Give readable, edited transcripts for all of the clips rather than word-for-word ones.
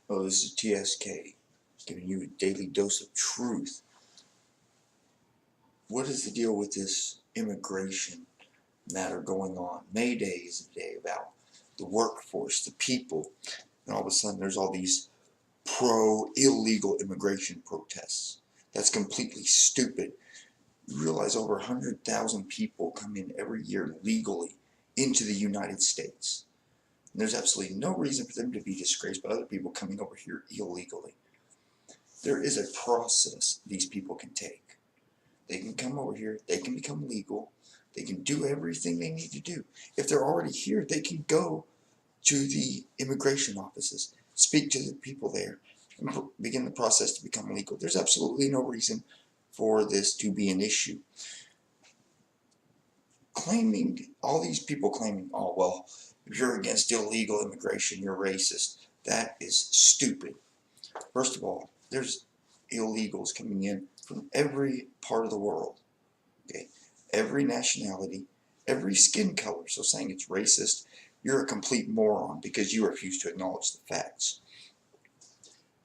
Oh, this is TSK, giving you a daily dose of truth. What is the deal with this immigration matter going on? May Day is a day about the workforce, the people, and all of a sudden there's all these pro-illegal immigration protests. That's completely stupid. You realize over 100,000 people come in every year legally into the United States. And there's absolutely no reason for them to be disgraced by other people coming over here illegally. There is a process these people can take. They can come over here, they can become legal, they can do everything they need to do. If they're already here, they can go to the immigration offices, speak to the people there, and begin the process to become legal. There's absolutely no reason for this to be an issue. All these people claiming, oh, well, if you're against illegal immigration, you're racist. That is stupid. First of all, there's illegals coming in from every part of the world. Okay, every nationality, every skin color. So saying it's racist, you're a complete moron because you refuse to acknowledge the facts.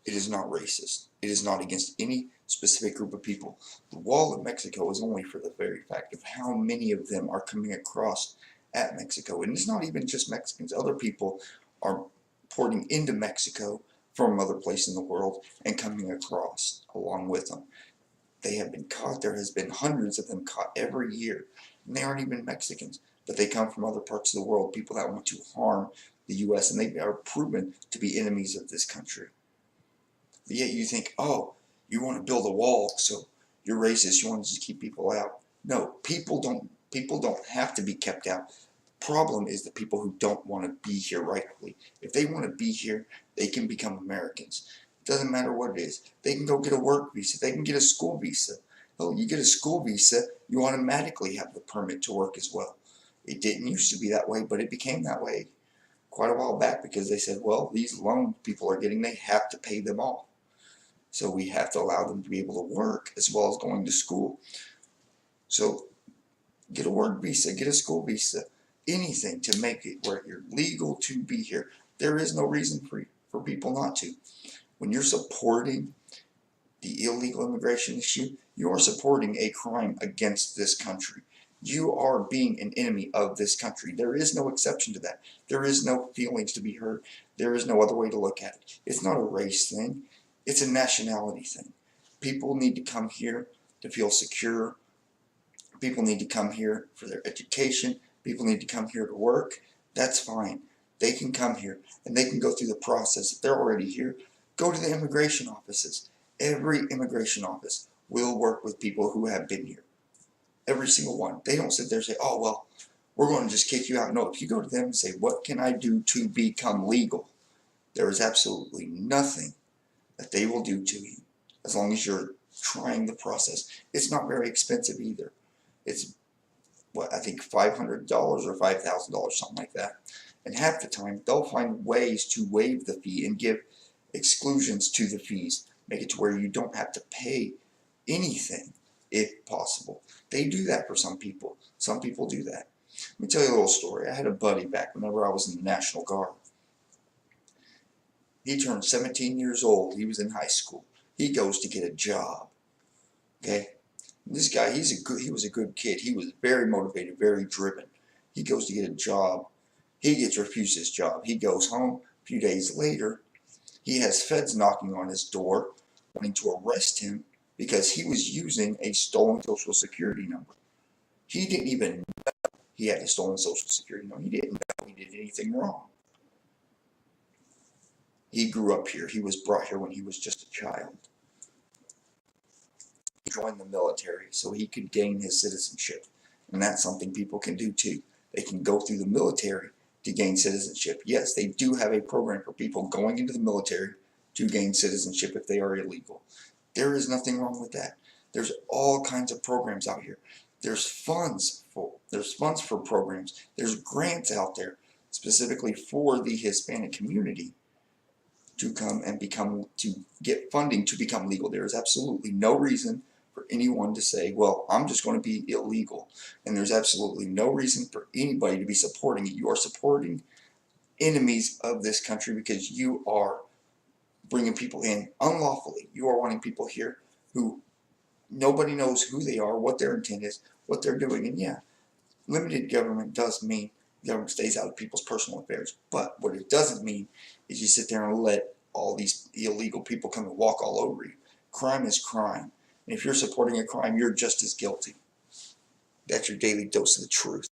It is not racist. It is not against any specific group of people. The wall of Mexico is only for the very fact of how many of them are coming across at Mexico. And it's not even just Mexicans. Other people are porting into Mexico from other places in the world and coming across along with them. They have been caught. There has been hundreds of them caught every year. And they aren't even Mexicans, but they come from other parts of the world, people that want to harm the U.S., and they are proven to be enemies of this country. But yet you think, oh, you want to build a wall, so you're racist, you want to just keep people out. No, people don't have to be kept out. The problem is the people who don't want to be here rightfully. If they want to be here, they can become Americans. It doesn't matter what it is. They can go get a work visa. They can get a school visa. Oh, you get a school visa, you automatically have the permit to work as well. It didn't used to be that way, but it became that way quite a while back because they said, well, these loans people are getting, they have to pay them off. So we have to allow them to be able to work as well as going to school. So get a work visa, get a school visa, anything to make it where you're legal to be here. There is no reason for people not to. When you're supporting the illegal immigration issue, you are supporting a crime against this country. You are being an enemy of this country. There is no exception to that. There is no feelings to be hurt. There is no other way to look at it. It's not a race thing. It's a nationality thing. People need to come here to feel secure. People need to come here for their education. People need to come here to work. That's fine. They can come here and they can go through the process. If they're already here, go to the immigration offices. Every immigration office will work with people who have been here. Every single one. They don't sit there and say, oh, well, we're going to just kick you out. No, if you go to them and say, what can I do to become legal? There is absolutely nothing that they will do to you as long as you're trying the process. It's not very expensive either. It's, what, I think $500 or $5,000, something like that. And half the time, they'll find ways to waive the fee and give exclusions to the fees. Make it to where you don't have to pay anything, if possible. They do that for some people. Some people do that. Let me tell you a little story. I had a buddy back whenever I was in the National Guard. He turned 17 years old. He was in high school. He goes to get a job. Okay? This guy, he was a good kid. He was very motivated, very driven. He goes to get a job. He gets refused his job. He goes home. A few days later, he has feds knocking on his door, wanting to arrest him because he was using a stolen social security number. He didn't even know he had a stolen social security number. He didn't know he did anything wrong. He grew up here. He was brought here when he was just a child. He joined the military so he could gain his citizenship. And that's something people can do too. They can go through the military to gain citizenship. Yes, they do have a program for people going into the military to gain citizenship if they are illegal. There is nothing wrong with that. There's all kinds of programs out here. There's funds for programs. There's grants out there specifically for the Hispanic community to come and to get funding to become legal. There is absolutely no reason for anyone to say, well, I'm just going to be illegal. And there's absolutely no reason for anybody to be supporting it. You are supporting enemies of this country because you are bringing people in unlawfully. You are wanting people here who nobody knows who they are, what their intent is, what they're doing. And yeah, limited government does mean government stays out of people's personal affairs. But what it doesn't mean is you sit there and let all these illegal people come and walk all over you. Crime is crime. And if you're supporting a crime, you're just as guilty. That's your daily dose of the truth.